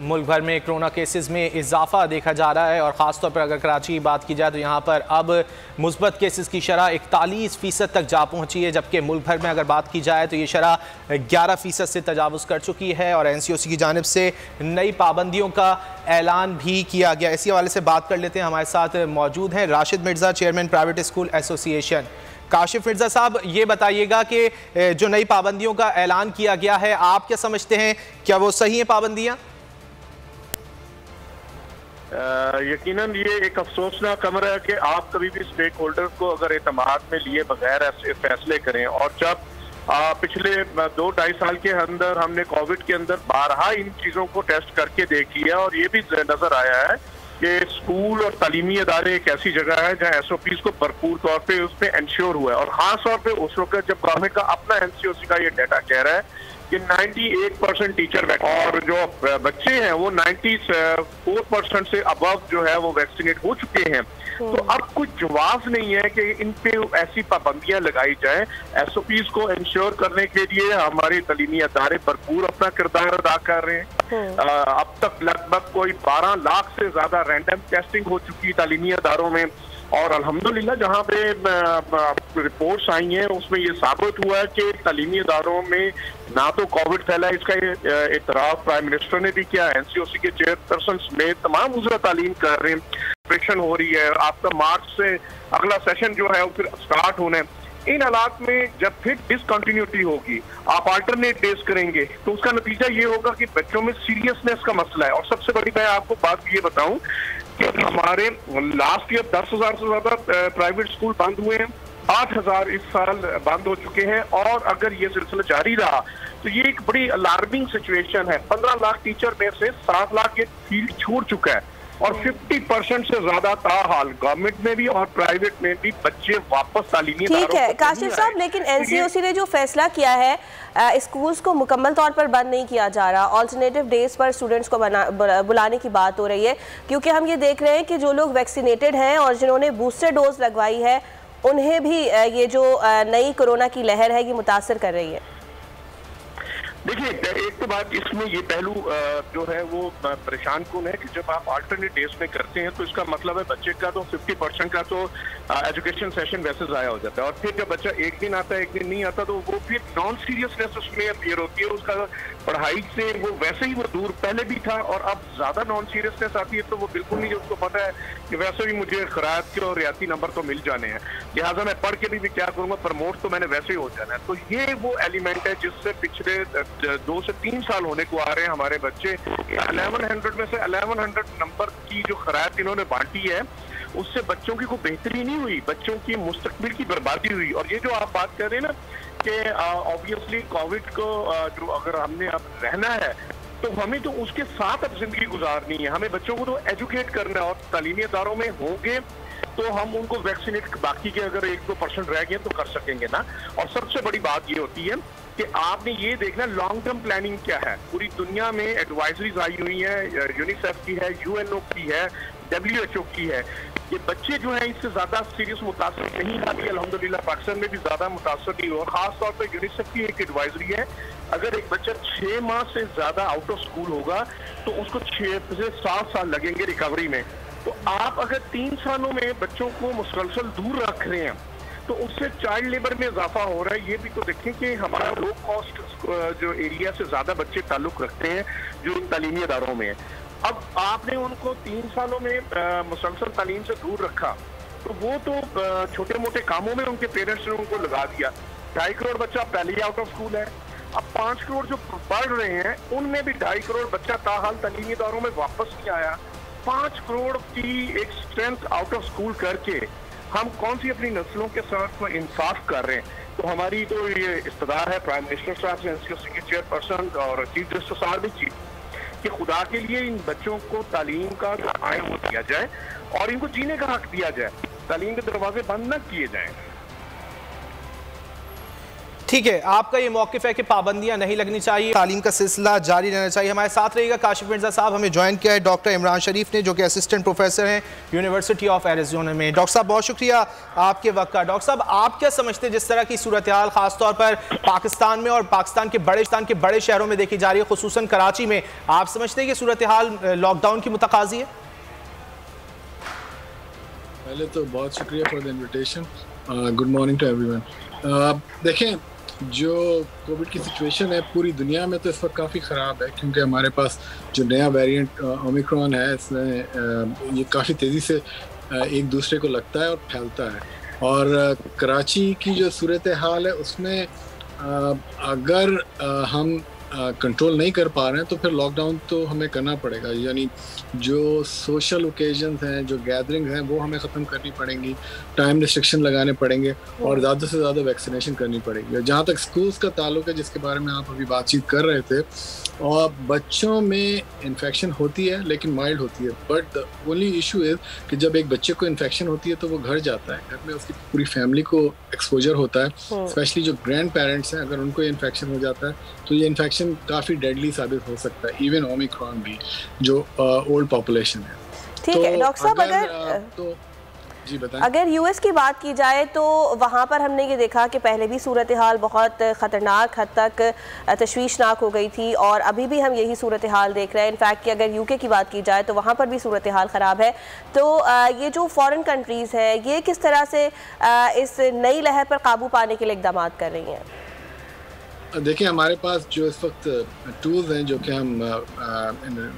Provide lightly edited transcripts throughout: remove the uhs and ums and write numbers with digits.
मुल्क भर में कोरोना केसेस में इजाफा देखा जा रहा है और ख़ासतौर पर अगर कराची की बात की जाए तो यहाँ पर अब मुस्बत केसेस की शरह 41% तक जा पहुँची है, जबकि मुल्क भर में अगर बात की जाए तो ये शरह 11% से तजावुज़ कर चुकी है। और NCOC की जानिब से नई पाबंदियों का ऐलान भी किया गया। इसी हवाले से बात कर लेते हैं। हमारे साथ मौजूद हैं Rashid Mirza, chairman private school association. Kashif Mirza साहब, ये बताइएगा कि जो नई पाबंदियों का ऐलान किया गया है, आप क्या समझते हैं, क्या वो सही हैं पाबंदियाँ? यकीनन ये एक अफसोसनाक अमर है कि आप कभी भी स्टेक होल्डर्स को अगर एतमाद में लिए बगैर ऐसे फैसले करें। और जब पिछले 2-2.5 साल के अंदर हमने कोविड के अंदर बारहा इन चीज़ों को टेस्ट करके देख लिया और ये भी नजर आया है कि स्कूल और तालीमी अदारे एक ऐसी जगह है जहाँ SOPs को भरपूर तौर पे उस पर इंश्योर हुआ है। और ख़ास तौर पे उस वक्त जब गवर्नमेंट का अपना NCOC का ये डाटा कह रहा है कि 98% टीचर और जो बच्चे हैं वो 94% से अबव जो है वो वैक्सीनेट हो चुके हैं। तो अब कुछ जवाब नहीं है कि इन पे ऐसी पाबंदियां लगाई जाए। SOPs को इंश्योर करने के लिए हमारे तालीमी अदारे भरपूर अपना किरदार अदा कर रहे हैं। अब तक लगभग कोई 12 लाख से ज्यादा रैंडम टेस्टिंग हो चुकी तालीमी अदारों में। और अल्हम्दुलिल्लाह जहाँ पे रिपोर्ट्स आई हैं उसमें ये साबित हुआ है कि तालीमी इदारों में ना तो कोविड फैला, इसका इतराफ प्राइम मिनिस्टर ने भी किया। NCOC के चेयरपर्सन समेत तमाम वज़ीर तालीम कर रहे हैं। प्रिपरेशन हो रही है, आपका मार्च से अगला सेशन जो है वो फिर स्टार्ट होना है। इन हालात में जब फिर डिसकंटिन्यूटी होगी, आप अल्टरनेट डेज करेंगे तो उसका नतीजा ये होगा कि बच्चों में सीरियसनेस का मसला है। और सबसे बड़ी मैं आपको बात ये बताऊं कि हमारे लास्ट ईयर 10,000 से ज्यादा प्राइवेट स्कूल बंद हुए हैं, 8,000 इस साल बंद हो चुके हैं। और अगर ये सिलसिला जारी रहा तो ये एक बड़ी अलार्मिंग सिचुएशन है। 15 लाख टीचर में से 7 लाख ये फील्ड छोड़ चुका है और 50% से ज्यादा ताहाल गवर्नमेंट में भी और प्राइवेट में भी बच्चे वापस तालीमी। ठीक है काशिफ साहब, लेकिन NCOC ने जो फैसला किया है स्कूल्स को मुकम्मल तौर पर बंद नहीं किया जा रहा, ऑल्टरनेटिव डेज पर स्टूडेंट्स को बुलाने की बात हो रही है, क्योंकि हम ये देख रहे हैं कि जो लोग वैक्सीनेटेड हैं और जिन्होंने बूस्टर डोज लगवाई है उन्हें भी ये जो नई कोरोना की लहर है ये मुतासर कर रही है। देखिए, एक तो बात इसमें ये पहलू जो है वो परेशान कौन है कि जब आप अल्टरनेट डेज में करते हैं तो इसका मतलब है बच्चे का तो 50% का तो एजुकेशन सेशन वैसे ज़ाया हो जाता है। और फिर जब बच्चा एक दिन आता है एक दिन नहीं आता तो वो फिर नॉन सीरियसनेस उसमें अपीयर होती है, उसका पढ़ाई से वो वैसे ही वो दूर पहले भी था और अब ज़्यादा नॉन सीरियसनेस आती है तो वो बिल्कुल नहीं, उसको पता है कि वैसे भी मुझे खराब के और रियाती नंबर तो मिल जाने हैं, लिहाजा मैं पढ़ के भी क्या करूँगा, प्रमोट तो मैंने वैसे ही हो जाना है। तो ये वो एलिमेंट है जिससे पिछले 2 से 3 साल होने को आ रहे हैं हमारे बच्चे 1100 में से 1100 नंबर की जो खराब इन्होंने बांटी है उससे बच्चों की कोई बेहतरी नहीं हुई, बच्चों की मुस्तकबिल की बर्बादी हुई। और ये जो आप बात कर रहे हैं ना कि ऑब्वियसली कोविड को जो अगर हमने अब रहना है तो हमें तो उसके साथ अब जिंदगी गुजारनी है, हमें बच्चों को तो एजुकेट करना है। और तालीमी इदारों में होंगे तो हम उनको वैक्सीनेट, बाकी के अगर 1-2% रह गए तो कर सकेंगे ना। और सबसे बड़ी बात ये होती है कि आपने ये देखना लॉन्ग टर्म प्लानिंग क्या है। पूरी दुनिया में एडवाइजरीज आई हुई है, यूनिसेफ की है, UNO की है, WHO की है। ये बच्चे जो है इससे ज्यादा सीरियस मुतासर नहीं आती, अल्हम्दुलिल्लाह पाकिस्तान में भी ज्यादा मुतासर नहीं हुआ। खास तौर पर यूनिसेफ की एक एडवाइजरी है, अगर एक बच्चा 6 माह से ज्यादा आउट ऑफ स्कूल होगा तो उसको 6 से 7 साल लगेंगे रिकवरी में। तो आप अगर 3 सालों में बच्चों को मुसलसल दूर रख रहे हैं तो उससे चाइल्ड लेबर में इजाफा हो रहा है। ये भी तो देखें कि हमारा लो कॉस्ट जो एरिया से ज्यादा बच्चे ताल्लुक रखते हैं जो इन तालीमी इदारों में है। अब आपने उनको 3 सालों में मुसलसल तालीम से दूर रखा तो वो तो छोटे मोटे कामों में उनके पेरेंट्स ने उनको लगा दिया। 2.5 करोड़ बच्चा पहले ही आउट ऑफ स्कूल है, अब 5 करोड़ जो पढ़ रहे हैं उनमें भी 2.5 करोड़ बच्चा ताहाल तालीमी इदारों में वापस नहीं आया। 5 करोड़ की एक स्ट्रेंथ आउट ऑफ स्कूल करके हम कौन सी अपनी नस्लों के साथ इंसाफ कर रहे हैं। तो हमारी तो ये इस्तदार है प्राइम मिनिस्टर साहब से, NCOC के चेयरपर्सन और चीफ जस्टिस साहब भी कि खुदा के लिए इन बच्चों को तालीम का आइन वो दिया जाए और इनको जीने का हक दिया जाए, तालीम के दरवाजे बंद न किए जाएं। ठीक है, आपका ये मौक़िफ़ है कि पाबंदियां नहीं लगनी चाहिए, तालीम का सिलसिला जारी रहना चाहिए। हमारे साथ रहिएगा काशिफ मिर्ज़ा साहब, हमें ज्वाइन किया है डॉक्टर इमरान शरीफ ने, जो कि असिस्टेंट प्रोफेसर हैं यूनिवर्सिटी ऑफ एरिज़ोना में। डॉक्टर साहब बहुत शुक्रिया आपके वक्त का। डॉक्टर साहब, आप क्या समझते हैं जिस तरह की सूरत हाल ख़ासतौर पर पाकिस्तान में और पाकिस्तान के बड़े शहरों में देखी जा रही है, खुसूसन कराची में, आप समझते हैं कि सूरत हाल लॉकडाउन की मुतकाज़ी है? पहले तो बहुत शुक्रिया for the invitation, good morning to everyone. देखें, जो कोविड की सिचुएशन है पूरी दुनिया में तो इस वक्त काफ़ी ख़राब है, क्योंकि हमारे पास जो नया वेरिएंट ओमिक्रॉन है, इसमें ये काफ़ी तेज़ी से एक दूसरे को लगता है और फैलता है। और कराची की जो सूरत हाल है उसमें अगर हम कंट्रोल नहीं कर पा रहे हैं तो फिर लॉकडाउन तो हमें करना पड़ेगा। यानी जो सोशल ओकेजन्स हैं, जो गैदरिंग हैं, वो हमें ख़त्म करनी पड़ेंगी, टाइम रिस्ट्रिक्शन लगाने पड़ेंगे और ज़्यादा से ज़्यादा वैक्सीनेशन करनी पड़ेगी। जहाँ तक स्कूल्स का ताल्लुक है, जिसके बारे में आप अभी बातचीत कर रहे थे, और बच्चों में इन्फेक्शन होती है लेकिन माइल्ड होती है, but the only issue is कि जब एक बच्चे को इन्फेक्शन होती है तो वो घर जाता है, घर में उसकी पूरी फैमिली को एक्सपोजर होता है। स्पेशली जो ग्रैंड पेरेंट्स हैं, अगर उनको इन्फेक्शन हो जाता है तो ये इन्फेक्शन काफ़ी डेडली साबित हो सकता है, इवन ओमिक्रॉन भी, जो ओल्ड पॉपुलेशन है। ठीक है डॉक्टर साहब, अगर यूएस की बात की जाए तो वहाँ पर हमने ये देखा कि पहले भी सूरत हाल बहुत ख़तरनाक हद तक तशवीशनाक हो गई थी और अभी भी हम यही सूरत हाल देख रहे हैं। इनफैक्ट कि अगर यूके की बात की जाए तो वहाँ पर भी सूरत हाल ख़राब है। तो ये जो फॉरेन कंट्रीज़ है, ये किस तरह से इस नई लहर पर काबू पाने के लिए इक़दाम कर रही हैं? देखिए, हमारे पास जो इस वक्त टूल्स हैं जो कि हम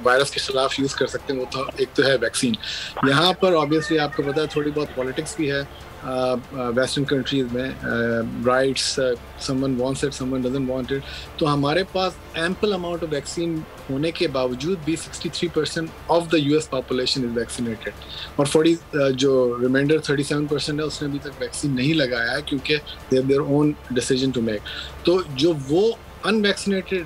वायरस के खिलाफ यूज़ कर सकते हैं, वो तो एक तो है वैक्सीन। यहाँ पर ऑब्वियसली आपको पता है थोड़ी बहुत पॉलिटिक्स भी है वेस्टर्न कंट्रीज़ में, rights, someone wants it, someone doesn't want it. तो हमारे पास एम्पल अमाउंट ऑफ वैक्सीन होने के बावजूद भी 63% of the US population is vaccinated, और 40 जो रिमाइंडर 37% है उसने अभी तक वैक्सीन नहीं लगाया है, क्योंकि they have their own decision to make. तो जो वो अनवैक्सीनेटेड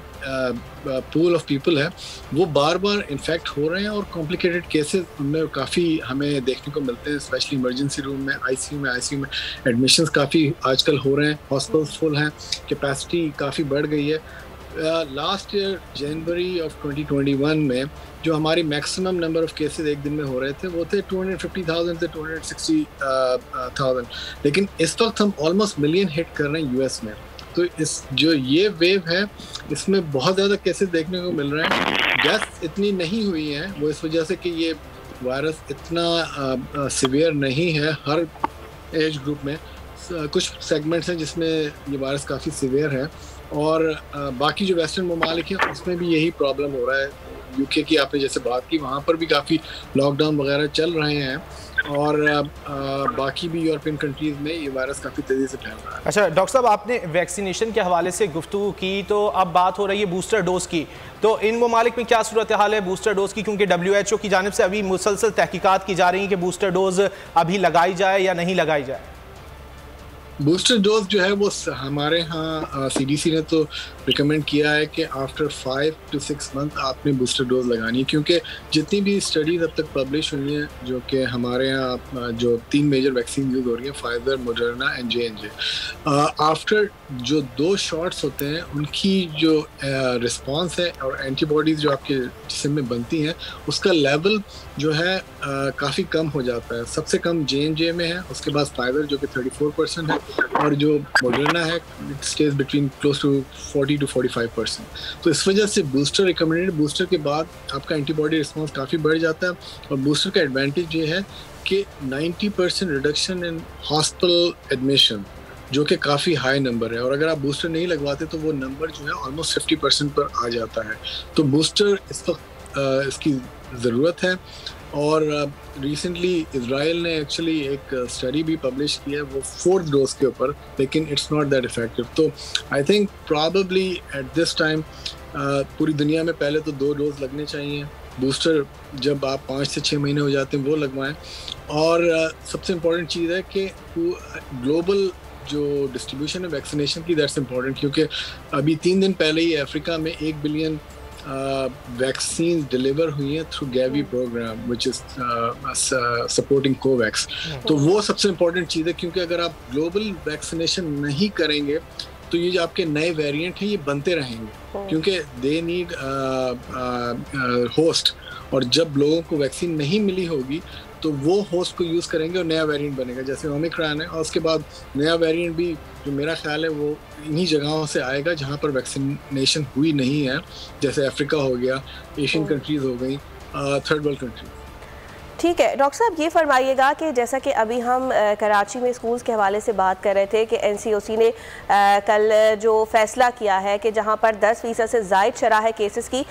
पूल ऑफ पीपल है, वो बार बार इन्फेक्ट हो रहे हैं और कॉम्प्लिकेटेड केसेस उनमें काफ़ी हमें देखने को मिलते हैं, स्पेशली इमरजेंसी रूम में, आईसीयू में एडमिशन्स काफ़ी आजकल हो रहे हैं, हॉस्पिटल्स फुल हैं, कैपेसिटी काफ़ी बढ़ गई है। लास्ट ईयर जनवरी ऑफ 2021 में जो हमारी मैक्सिमम नंबर ऑफ केसेस एक दिन में हो रहे थे वो थे 250,000 से 260,000, लेकिन इस वक्त हम ऑलमोस्ट मिलियन हिट कर रहे हैं यूएस में। तो इस जो ये वेव है, इसमें बहुत ज़्यादा केसेस देखने को मिल रहे हैं। डेथ इतनी नहीं हुई है, वो इस वजह से कि ये वायरस इतना सिवियर नहीं है हर एज ग्रुप में। कुछ सेगमेंट्स हैं जिसमें ये वायरस काफ़ी सिवियर है, और बाकी जो वेस्टर्न ममालिक हैं उसमें भी यही प्रॉब्लम हो रहा है। यूके की आपने जैसे बात की, वहाँ पर भी काफ़ी लॉकडाउन वगैरह चल रहे हैं, और बाकी भी यूरोपियन कंट्रीज़ में ये वायरस काफ़ी तेज़ी से फैल रहा है। अच्छा डॉक्टर साहब, आपने वैक्सीनेशन के हवाले से गुफ्तगू की, तो अब बात हो रही है बूस्टर डोज की। तो इन ममालिक में क्या सूरत हाल है बूस्टर डोज की? क्योंकि WHO की जानिब से अभी मुसलसल तहकीकात की जा रही है कि बूस्टर डोज अभी लगाई जाए या नहीं लगाई जाए। बूस्टर डोज जो है वो हमारे यहाँ CDC ने तो रिकमेंड किया है कि आफ्टर 5 to 6 मंथ आपने बूस्टर डोज लगानी है, क्योंकि जितनी भी स्टडीज अब तक पब्लिश हुई हैं, जो कि हमारे यहाँ जो 3 मेजर वैक्सीन यूज़ हो रही हैं, Pfizer, Moderna and J&J, after जो 2 शॉट्स होते हैं उनकी जो रिस्पॉन्स है और एंटीबॉडीज़ जो आपके जिस्म में बनती हैं, उसका लेवल जो है काफ़ी कम हो जाता है। सबसे कम J&J में है, उसके बाद फाइजर जो कि 34% है, और जो मॉडर्ना है it stage between close to 40 to 45%। तो इस वजह से बूस्टर रिकमेंडेड, बूस्टर के बाद आपका एंटीबॉडी रिस्पॉन्स काफ़ी बढ़ जाता है। और बूस्टर का एडवांटेज ये है कि 90% रिडक्शन इन हॉस्पिटल एडमिशन, जो कि काफ़ी हाई नंबर है, और अगर आप बूस्टर नहीं लगवाते तो वो नंबर जो है ऑलमोस्ट 50% पर आ जाता है। तो बूस्टर इस वक्त इसकी ज़रूरत है। और रिसेंटली इजराइल ने एक्चुअली एक स्टडी भी पब्लिश की है वो 4th डोज के ऊपर, लेकिन इट्स नॉट दैट इफेक्टिव। तो I think probably at this time पूरी दुनिया में पहले तो 2 डोज लगने चाहिए। बूस्टर जब आप 5 से 6 महीने हो जाते हैं वो लगवाएं। और सबसे इम्पोर्टेंट चीज़ है कि ग्लोबल जो डिस्ट्रीब्यूशन है वैक्सीनेशन की, दैट्स इम्पोर्टेंट, क्योंकि अभी 3 दिन पहले ही अफ्रीका में 1 बिलियन वैक्सीन डिलीवर हुई हैं through Gavi programme which is supporting Covax. तो वो सबसे इम्पोर्टेंट चीज़ है, क्योंकि अगर आप ग्लोबल वैक्सीनेशन नहीं करेंगे तो ये जो आपके नए वेरिएंट हैं ये बनते रहेंगे, क्योंकि दे नीड होस्ट, और जब लोगों को वैक्सीन नहीं मिली होगी तो वो होस्ट को यूज़ करेंगे और नया वेरिएंट बनेगा, जैसे ओमिक्रॉन है, और उसके बाद नया वेरिएंट भी जो मेरा ख्याल है वो इन्हीं जगहों से आएगा जहाँ पर वैक्सीनेशन हुई नहीं है, जैसे अफ्रीका हो गया, एशियन कंट्रीज़ हो गई, थर्ड वर्ल्ड कंट्रीज। ठीक है डॉक्टर साहब, ये फरमाइएगा कि जैसा कि अभी हम कराची में स्कूल्स के हवाले से बात कर रहे थे कि NCOC ने कल जो फैसला किया है कि जहां पर 10% से ज़ायद शरह है केसेस की,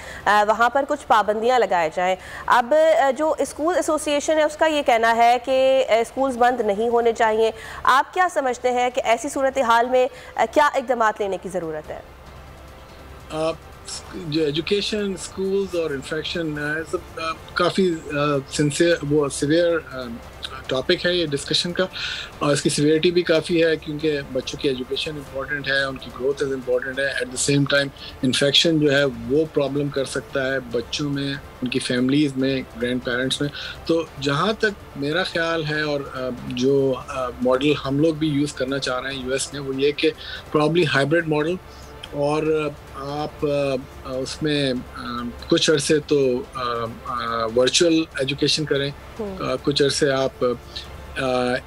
वहां पर कुछ पाबंदियां लगाए जाएं। अब जो स्कूल एसोसिएशन है उसका ये कहना है कि स्कूल्स बंद नहीं होने चाहिए। आप क्या समझते हैं कि ऐसी सूरत हाल में क्या इक़दाम लेने की ज़रूरत है? जो एजुकेशन, स्कूल्स और इन्फेक्शन काफ़ी सिवियर टॉपिक है ये डिस्कशन का, और इसकी सिवियरिटी भी काफ़ी है क्योंकि बच्चों की एजुकेशन इम्पॉर्टेंट है, उनकी ग्रोथ इज़ इम्पॉर्टेंट है। At the same time infection जो है वो प्रॉब्लम कर सकता है बच्चों में, उनकी फैमिलीज़ में, ग्रैंड पेरेंट्स में। तो जहाँ तक मेरा ख्याल है और जो मॉडल हम लोग भी यूज़ करना चाह रहे हैं US में, वो ये कि प्रॉब्ली हाइब्रिड मॉडल, और आप उसमें कुछ अरसे तो वर्चुअल एजुकेशन करें, कुछ अरसे आप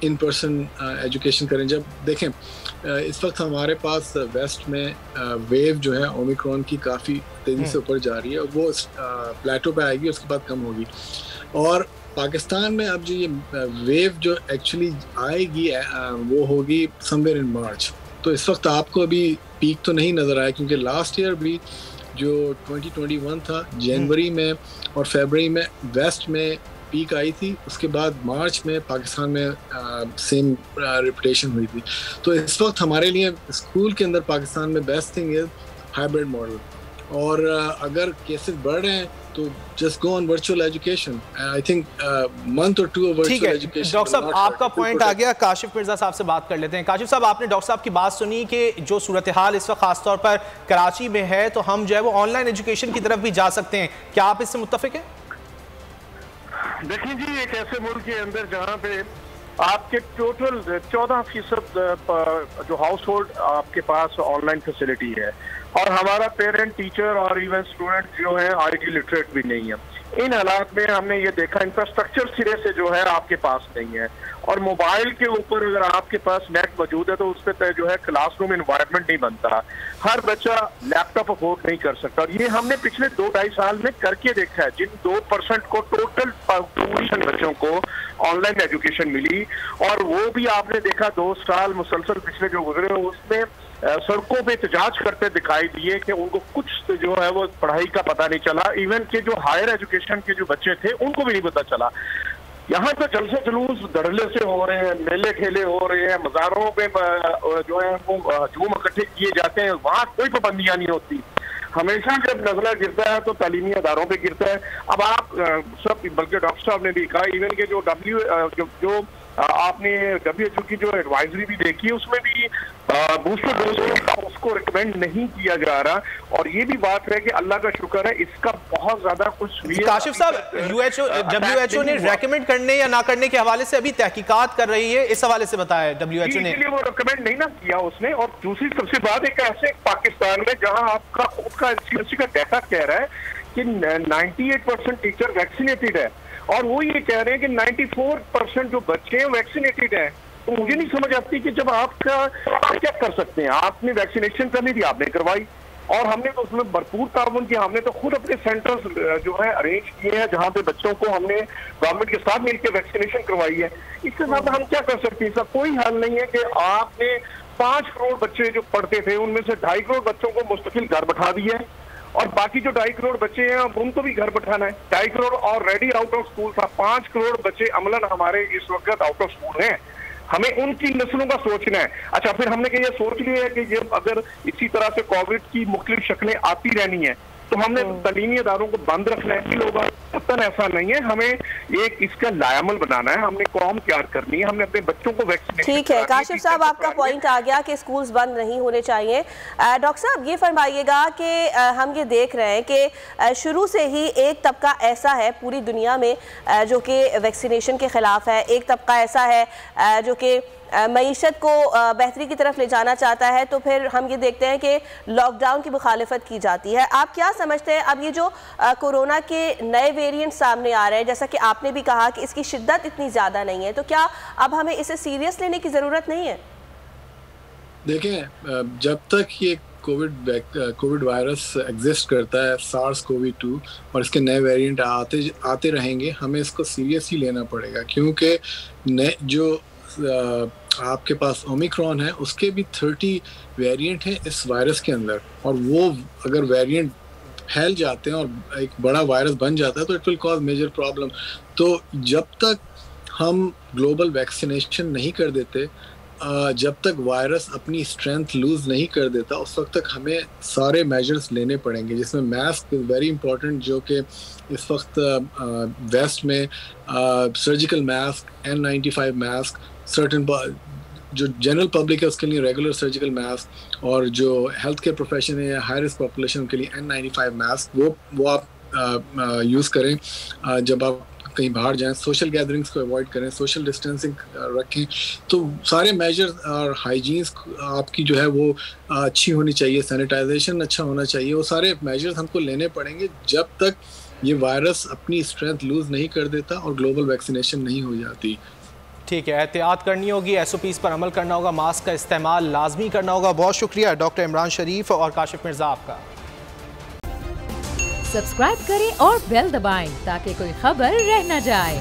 इन पर्सन एजुकेशन करें। जब देखें इस वक्त हमारे पास वेस्ट में वेव जो है ओमिक्रॉन की काफ़ी तेज़ी से ऊपर जा रही है, और वो प्लेटो पे आएगी, उसके बाद कम होगी। और पाकिस्तान में अब जो ये वेव जो एक्चुअली आएगी वो होगी समवेयर इन मार्च। तो इस वक्त आपको अभी पीक तो नहीं नज़र आया, क्योंकि लास्ट ईयर भी जो 2021 था जनवरी में और फरवरी में वेस्ट में पीक आई थी, उसके बाद मार्च में पाकिस्तान में सेम रिपीटेशन हुई थी। तो इस वक्त हमारे लिए स्कूल के अंदर पाकिस्तान में best thing is hybrid model, और अगर केसेस बढ़ रहे हैं तो just go on virtual education. I think month और 2 ऑफ वर्चुअल एजुकेशन। डॉक्टर साहब आपका पॉइंट आ गया, काशिफ मिर्जा साहब से बात कर लेते हैं। काशिफ साहब, आपने डॉक्टर साहब की बात सुनी कि जो सूरत हाल इस वक्त खासतौर पर कराची में है, तो हम जो है वो ऑनलाइन एजुकेशन की तरफ भी जा सकते हैं, क्या आप इससे मुत्तफिक हैं? देखिए जी, एक ऐसे मुल्क के अंदर जहाँ पे आपके टोटल 14% जो हाउस होल्ड आपके पास ऑनलाइन फैसिलिटी है, और हमारा पेरेंट, टीचर और इवन स्टूडेंट जो है IT लिटरेट भी नहीं है। इन हालात में हमने ये देखा इंफ्रास्ट्रक्चर सिरे से जो है आपके पास नहीं है, और मोबाइल के ऊपर अगर आपके पास नेट मौजूद है तो उस पर जो है क्लासरूम एनवायरनमेंट नहीं बनता, हर बच्चा लैपटॉप अफोर्ड नहीं कर सकता। और ये हमने पिछले 2-2.5 साल में करके देखा है। जिन 2% को टोटल पॉपुलेशन बच्चों को ऑनलाइन एजुकेशन मिली, और वो भी आपने देखा 2 साल मुसलसल पिछले जो गुजरे उसमें सड़कों पे एहतजाज करते दिखाई दिए कि उनको कुछ जो है वो पढ़ाई का पता नहीं चला। इवन के जो हायर एजुकेशन के जो बच्चे थे उनको भी नहीं पता चला। यहाँ तो जलसे जुलूस धड़ल्ले से हो रहे हैं, मेले खेले हो रहे हैं, मज़ारों पे जो है वो हजूम इकट्ठे किए जाते हैं, वहाँ कोई पाबंदियाँ नहीं होती। हमेशा जब नजला गिरता है तो तालीमी अदारों पे गिरता है। अब आप सब, बल्कि डॉक्टर साहब ने भी कहा, इवन के जो आपने WHO की जो एडवाइजरी भी देखी है उसमें भी बूस्टर डोज उसको रिकमेंड नहीं किया जा रहा। और ये भी बात है कि अल्लाह का शुक्र है इसका बहुत ज्यादा कुछ। काशिफ साहब, WHO ने रेकमेंड करने या ना करने के हवाले से अभी तहकीकात कर रही है, इस हवाले से बताया WHO ने। इसलिए वो रिकमेंड नहीं ना किया उसने। और दूसरी सबसे बात एक ऐसे पाकिस्तान में जहां आपका खुद का NCOC का डाटा कह रहा है कि 98% टीचर वैक्सीनेटेड है, और वो ये कह रहे हैं कि 94% जो बच्चे हैं वैक्सीनेटेड हैं। तो मुझे नहीं समझ आती कि जब आपका क्या कर सकते हैं, आपने वैक्सीनेशन करनी थी, आपने करवाई, और हमने तो उसमें भरपूर ताउन किया। हमने तो खुद अपने सेंटर्स जो है अरेंज किए हैं जहां पे बच्चों को हमने गवर्नमेंट के साथ मिलकर वैक्सीनेशन करवाई है। इसके साथ हम क्या कर सकते हैं? इसका कोई हल नहीं है कि आपने 5 करोड़ बच्चे जो पढ़ते थे उनमें से 2.5 करोड़ बच्चों को मुस्तकिल घर बैठा दिया है, और बाकी जो 2.5 करोड़ बच्चे हैं अब उनको भी घर बैठाना है। 2.5 crore already out of school था, 5 करोड़ बच्चे अमलन हमारे इस वक्त आउट ऑफ स्कूल हैं। हमें उनकी नस्लों का सोचना है। अच्छा, फिर हमने ये सोच लिया है कि ये अगर इसी तरह से कोविड की मुख्तलिफ शक्लें आती रहनी है तो हमने तालीमी अदारों को बंद रखना है। लोग ऐसा नहीं है, हमें एक इसका लायामल बनाना है, हमने कौम तैयार करनी है, हमने अपने बच्चों को वैक्सीनेशन। ठीक है काशिफ साहब, आपका पॉइंट आ गया कि स्कूल्स बंद नहीं होने चाहिए। डॉक्टर साहब ये फरमाइएगा कि हम ये देख रहे हैं कि शुरू से ही एक तबका ऐसा है पूरी दुनिया में जो कि वैक्सीनेशन के खिलाफ है, एक तबका ऐसा है जो कि मईशत को बेहतरी की तरफ ले जाना चाहता है, तो फिर हम ये देखते हैं कि लॉकडाउन की मुखालिफत की जाती है। आप क्या समझते हैं अब ये जो कोरोना के नए वेरिएंट सामने आ रहे हैं, जैसा कि आपने भी कहा कि इसकी शिद्दत इतनी ज़्यादा नहीं है, तो क्या अब हमें इसे सीरियस लेने की ज़रूरत नहीं है? देखें, जब तक ये कोविड वायरस एग्जिस्ट करता है, SARS-CoV-2, और इसके नए वेरिएंट आते रहेंगे, हमें इसको सीरियस ही लेना पड़ेगा, क्योंकि जो आपके पास ओमिक्रॉन है उसके भी 30 वेरिएंट हैं इस वायरस के अंदर, और वो अगर वेरिएंट फैल जाते हैं और एक बड़ा वायरस बन जाता है तो it will cause major problem. तो जब तक हम ग्लोबल वैक्सीनेशन नहीं कर देते, जब तक वायरस अपनी स्ट्रेंथ लूज नहीं कर देता, उस वक्त तक हमें सारे मेजर्स लेने पड़ेंगे, जिसमें मास्क इज़ वेरी इंपॉर्टेंट, जो कि इस वक्त वेस्ट में surgical mask, N95 mask, certain जो जनरल पब्लिक है उसके लिए रेगुलर सर्जिकल मास्क, और जो हेल्थ केयर प्रोफेशन है या हाई रिस्क पॉपुलेशन के लिए N95 मास्क वो आप यूज़ करें जब आप कहीं बाहर जाएं। सोशल गैदरिंग्स को अवॉइड करें, सोशल डिस्टेंसिंग रखें। तो सारे मेजर्स और हाइजीन्स आपकी जो है वो अच्छी होनी चाहिए, सैनिटाइजेशन अच्छा होना चाहिए, वो सारे मेजर्स हमको लेने पड़ेंगे जब तक ये वायरस अपनी स्ट्रेंथ लूज नहीं कर देता और ग्लोबल वैक्सीनेशन नहीं हो जाती। ठीक है, एहतियात करनी होगी, SOPs पर अमल करना होगा, मास्क का इस्तेमाल लाजमी करना होगा। बहुत शुक्रिया डॉक्टर इमरान शरीफ और काशिफ मिर्जा आपका। सब्सक्राइब करें और बेल दबाएं ताकि कोई खबर रह न जाए।